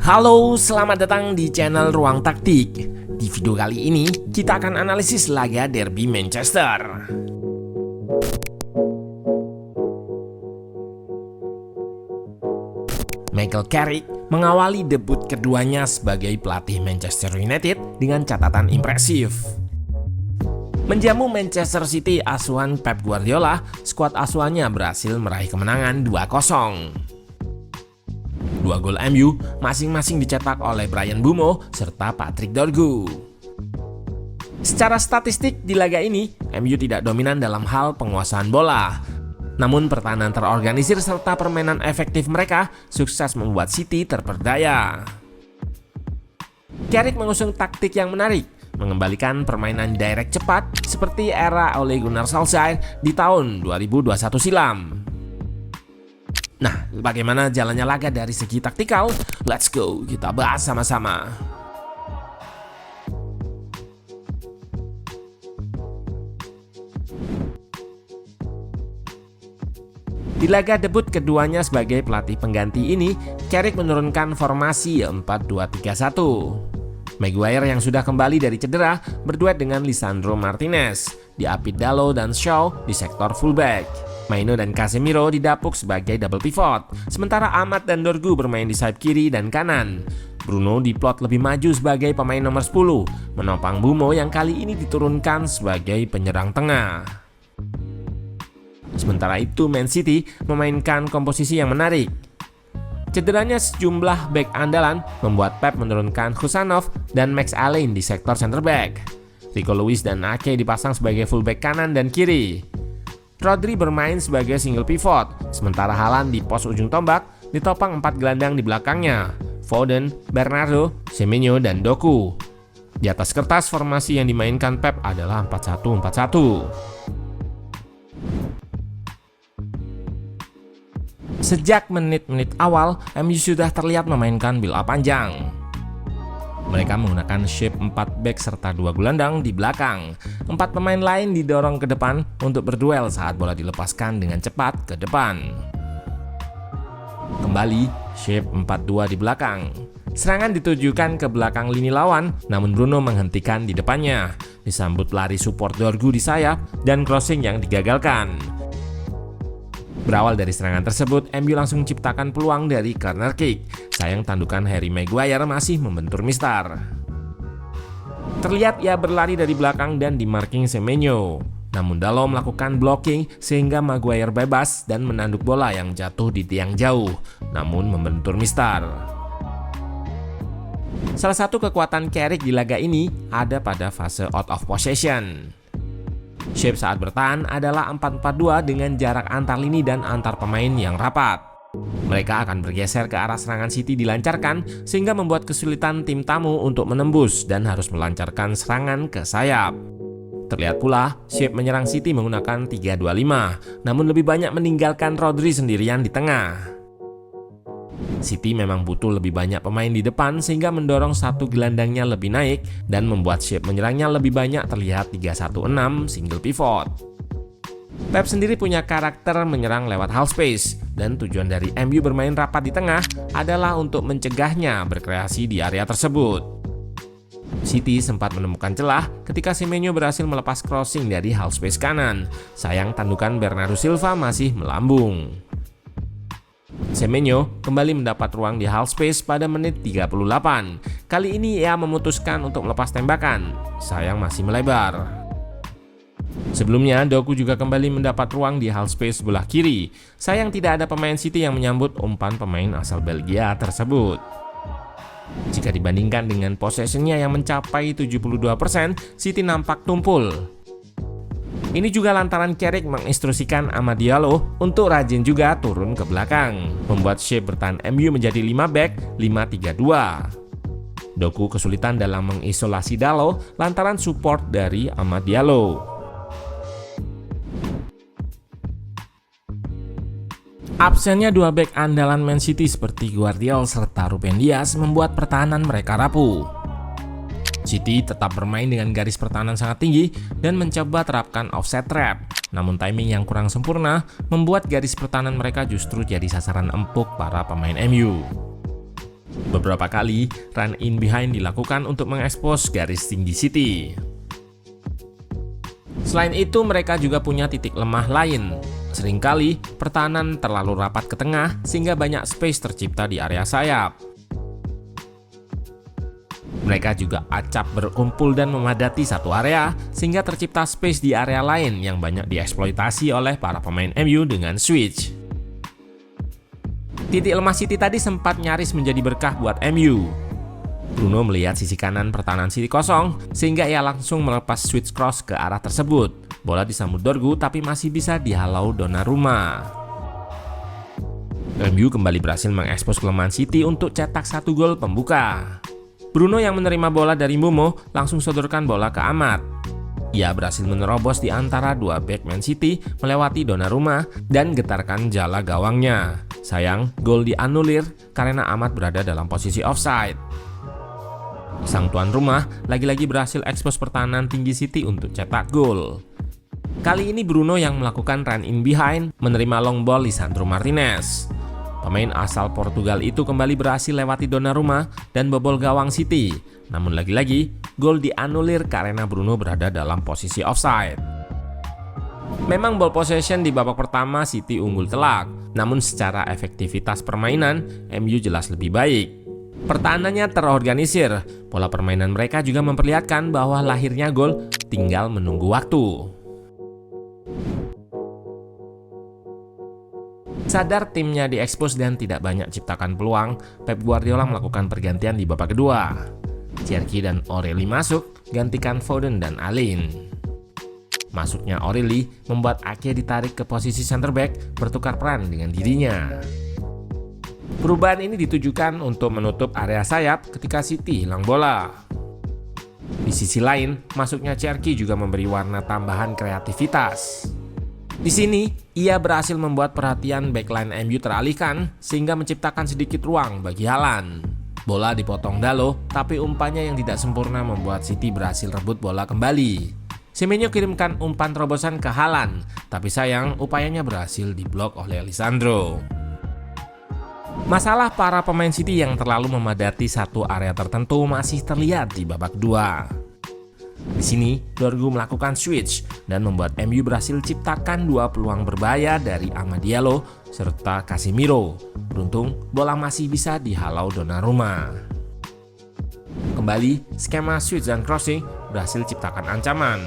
Halo, selamat datang di channel Ruang Taktik. Di video kali ini, kita akan analisis laga derby Manchester. Michael Carrick mengawali debut keduanya sebagai pelatih Manchester United dengan catatan impresif. Menjamu Manchester City asuhan Pep Guardiola, skuad asuhannya berhasil meraih kemenangan 2-0. Dua gol MU masing-masing dicetak oleh Bryan Mbeumo serta Patrick Dorgu. Secara statistik di laga ini, MU tidak dominan dalam hal penguasaan bola. Namun pertahanan terorganisir serta permainan efektif mereka sukses membuat City terperdaya. Carrick mengusung taktik yang menarik, mengembalikan permainan direct cepat seperti era Ole Gunnar Solskjaer di tahun 2021 silam. Nah, bagaimana jalannya laga dari segi taktikal? Let's go, kita bahas sama-sama. Di laga debut keduanya sebagai pelatih pengganti ini, Carrick menurunkan formasi 4-2-3-1. Maguire yang sudah kembali dari cedera berduet dengan Lisandro Martinez, diapit Dalot dan Shaw di sektor fullback. Maino dan Casemiro didapuk sebagai double pivot, sementara Ahmad dan Dorgu bermain di sayap kiri dan kanan. Bruno diplot lebih maju sebagai pemain nomor 10, menopang Mbeumo yang kali ini diturunkan sebagai penyerang tengah. Sementara itu Man City memainkan komposisi yang menarik. Cederanya sejumlah bek andalan membuat Pep menurunkan Husanov dan Max Allen di sektor center back. Rico Lewis dan Ake dipasang sebagai fullback kanan dan kiri. Rodri bermain sebagai single pivot, sementara Haaland di pos ujung tombak ditopang 4 gelandang di belakangnya, Foden, Bernardo, Semenyo, dan Doku. Di atas kertas formasi yang dimainkan Pep adalah 4-1-4-1. Sejak menit-menit awal, MU sudah terlihat memainkan build-up panjang. Mereka menggunakan shape 4 back serta 2 gelandang di belakang. 4 pemain lain didorong ke depan untuk berduel saat bola dilepaskan dengan cepat ke depan. Kembali, shape 4-2 di belakang. Serangan ditujukan ke belakang lini lawan, namun Bruno menghentikan di depannya. Disambut lari support Dorgu di sayap dan crossing yang digagalkan. Berawal dari serangan tersebut, MU langsung menciptakan peluang dari corner kick. Sayang tandukan Harry Maguire masih membentur Mistar. Terlihat ia berlari dari belakang dan dimarking Semenyo. Namun Dalot melakukan blocking sehingga Maguire bebas dan menanduk bola yang jatuh di tiang jauh, namun membentur Mistar. Salah satu kekuatan Carrick di laga ini ada pada fase out of possession. Shape saat bertahan adalah 4-4-2 dengan jarak antar lini dan antar pemain yang rapat. Mereka akan bergeser ke arah serangan City dilancarkan sehingga membuat kesulitan tim tamu untuk menembus dan harus melancarkan serangan ke sayap. Terlihat pula, shape menyerang City menggunakan 3-2-5, namun lebih banyak meninggalkan Rodri sendirian di tengah. City memang butuh lebih banyak pemain di depan sehingga mendorong satu gelandangnya lebih naik dan membuat shape menyerangnya lebih banyak terlihat 3-1-6 single pivot. Pep sendiri punya karakter menyerang lewat half space dan tujuan dari MU bermain rapat di tengah adalah untuk mencegahnya berkreasi di area tersebut. City sempat menemukan celah ketika Semenyo berhasil melepas crossing dari half space kanan. Sayang tandukan Bernardo Silva masih melambung. Semenyo kembali mendapat ruang di half space pada menit 38. Kali ini ia memutuskan untuk melepas tembakan. Sayang masih melebar. Sebelumnya, Doku juga kembali mendapat ruang di half space sebelah kiri. Sayang tidak ada pemain City yang menyambut umpan pemain asal Belgia tersebut. Jika dibandingkan dengan possession-nya yang mencapai 72%, City nampak tumpul. Ini juga lantaran Carrick menginstruksikan Amad Diallo untuk rajin juga turun ke belakang, membuat shape bertahan MU menjadi 5 back 5-3-2. Doku kesulitan dalam mengisolasi Dalot lantaran support dari Amad Diallo. Absennya 2 back andalan Man City seperti Guardiola serta Ruben Dias membuat pertahanan mereka rapuh. City tetap bermain dengan garis pertahanan sangat tinggi dan mencoba terapkan offset trap. Namun timing yang kurang sempurna membuat garis pertahanan mereka justru jadi sasaran empuk para pemain MU. Beberapa kali run in behind dilakukan untuk mengekspos garis tinggi City. Selain itu, mereka juga punya titik lemah lain. Seringkali pertahanan terlalu rapat ke tengah sehingga banyak space tercipta di area sayap. Mereka juga acap berkumpul dan memadati satu area sehingga tercipta space di area lain yang banyak dieksploitasi oleh para pemain MU dengan switch. Titik lemah City tadi sempat nyaris menjadi berkah buat MU. Bruno melihat sisi kanan pertahanan City kosong sehingga ia langsung melepas switch cross ke arah tersebut. Bola disambut Dorgu tapi masih bisa dihalau Donnarumma. MU kembali berhasil mengekspos kelemahan City untuk cetak 1 gol pembuka. Bruno yang menerima bola dari Mbeumo langsung sodorkan bola ke Amat. Ia berhasil menerobos di antara dua bek Man City melewati Donnarumma dan getarkan jala gawangnya. Sayang, gol dianulir karena Amat berada dalam posisi offside. Sang tuan rumah lagi-lagi berhasil ekspos pertahanan tinggi City untuk cetak gol. Kali ini Bruno yang melakukan run in behind menerima long ball Lisandro Martinez. Pemain asal Portugal itu kembali berhasil lewati Donnarumma dan bobol gawang City. Namun lagi-lagi, gol dianulir karena Bruno berada dalam posisi offside. Memang ball possession di babak pertama City unggul telak, namun secara efektivitas permainan, MU jelas lebih baik. Pertahanannya terorganisir, pola permainan mereka juga memperlihatkan bahwa lahirnya gol tinggal menunggu waktu. Sadar timnya diekspos dan tidak banyak ciptakan peluang, Pep Guardiola melakukan pergantian di babak kedua. Cherki dan Oreli masuk, gantikan Foden dan Alin. Masuknya Oreli membuat Ake ditarik ke posisi center back, bertukar peran dengan dirinya. Perubahan ini ditujukan untuk menutup area sayap ketika City hilang bola. Di sisi lain, masuknya Cherki juga memberi warna tambahan kreativitas. Di sini, ia berhasil membuat perhatian backline MU teralihkan sehingga menciptakan sedikit ruang bagi Haaland. Bola dipotong Dalo, tapi umpannya yang tidak sempurna membuat City berhasil rebut bola kembali. Semenyo kirimkan umpan terobosan ke Haaland, tapi sayang upayanya berhasil diblok oleh Lisandro. Masalah para pemain City yang terlalu memadati satu area tertentu masih terlihat di babak kedua. Di sini, Dorgu melakukan switch dan membuat MU berhasil ciptakan dua peluang berbahaya dari Amad Diallo serta Casemiro. Beruntung, bola masih bisa dihalau Donnarumma. Kembali, skema switch dan crossing berhasil ciptakan ancaman.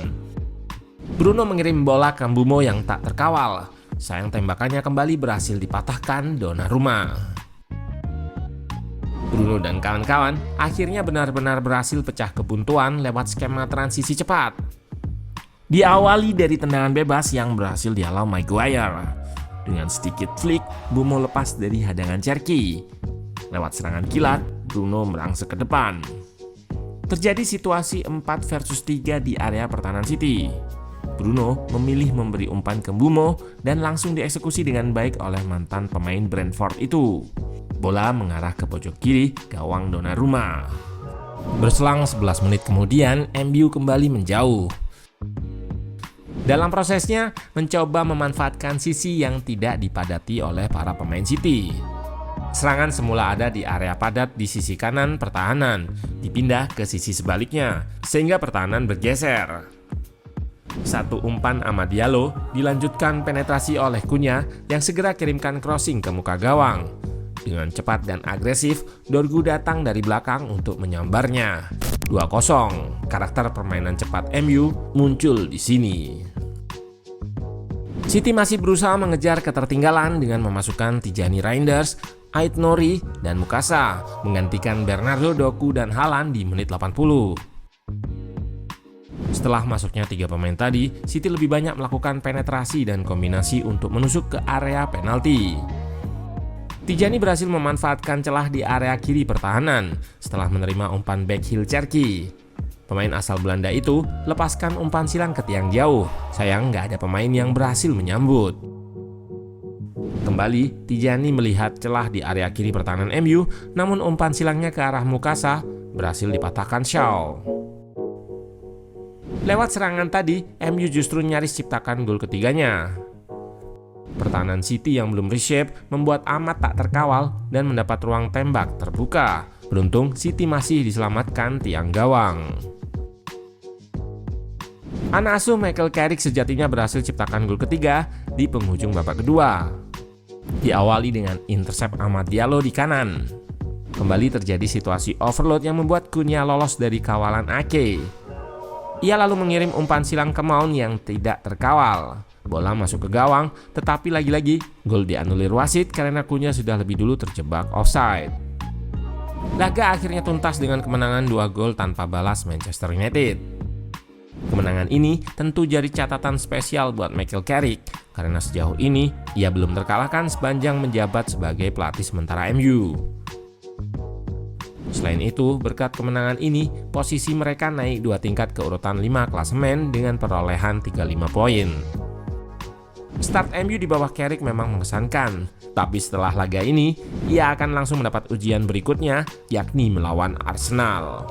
Bruno mengirim bola ke Mbeumo yang tak terkawal. Sayang tembakannya kembali berhasil dipatahkan Donnarumma. Bruno dan kawan-kawan akhirnya benar-benar berhasil pecah kebuntuan lewat skema transisi cepat. Diawali dari tendangan bebas yang berhasil dihalau Maguire. Dengan sedikit flick, Mbeumo lepas dari hadangan Cherki. Lewat serangan kilat, Bruno merangsek ke depan. Terjadi situasi 4 versus 3 di area pertahanan City. Bruno memilih memberi umpan ke Mbeumo dan langsung dieksekusi dengan baik oleh mantan pemain Brentford itu. Bola mengarah ke pojok kiri gawang Donnarumma. Berselang 11 menit kemudian, MU kembali menjauh. Dalam prosesnya, mencoba memanfaatkan sisi yang tidak dipadati oleh para pemain City. Serangan semula ada di area padat di sisi kanan pertahanan, dipindah ke sisi sebaliknya, sehingga pertahanan bergeser. Satu umpan Amad Diallo dilanjutkan penetrasi oleh Cunha yang segera kirimkan crossing ke muka gawang. Dengan cepat dan agresif, Dorgu datang dari belakang untuk menyambarnya. 2-0, karakter permainan cepat MU muncul di sini. City masih berusaha mengejar ketertinggalan dengan memasukkan Tijani Reinders, Ait Nouri, dan Mukasa, menggantikan Bernardo Doku dan Haaland di menit 80. Setelah masuknya 3 pemain tadi, City lebih banyak melakukan penetrasi dan kombinasi untuk menusuk ke area penalti. Tijani berhasil memanfaatkan celah di area kiri pertahanan setelah menerima umpan backheel Cherki. Pemain asal Belanda itu lepaskan umpan silang ke tiang jauh. Sayang nggak ada pemain yang berhasil menyambut. Kembali, Tijani melihat celah di area kiri pertahanan MU, namun umpan silangnya ke arah Mukasa berhasil dipatahkan Shaw. Lewat serangan tadi, MU justru nyaris ciptakan gol ketiganya. Pertahanan City yang belum reshape membuat Ahmad tak terkawal dan mendapat ruang tembak terbuka. Beruntung City masih diselamatkan tiang gawang. Anak asuh Michael Carrick sejatinya berhasil ciptakan gol ketiga di penghujung babak kedua. Diawali dengan intercept Amad Diallo di kanan. Kembali terjadi situasi overload yang membuat Cunha lolos dari kawalan Ake. Ia lalu mengirim umpan silang ke Mount yang tidak terkawal. Bola masuk ke gawang, tetapi lagi-lagi gol dianulir wasit karena Cunha sudah lebih dulu terjebak offside. Laga akhirnya tuntas dengan kemenangan 2 gol tanpa balas Manchester United. Kemenangan ini tentu jadi catatan spesial buat Michael Carrick karena sejauh ini ia belum terkalahkan sepanjang menjabat sebagai pelatih sementara MU. Selain itu, berkat kemenangan ini, posisi mereka naik 2 tingkat ke urutan 5 klasemen dengan perolehan 35 poin. Start MU di bawah Carrick memang mengesankan, tapi setelah laga ini, ia akan langsung mendapat ujian berikutnya, yakni melawan Arsenal.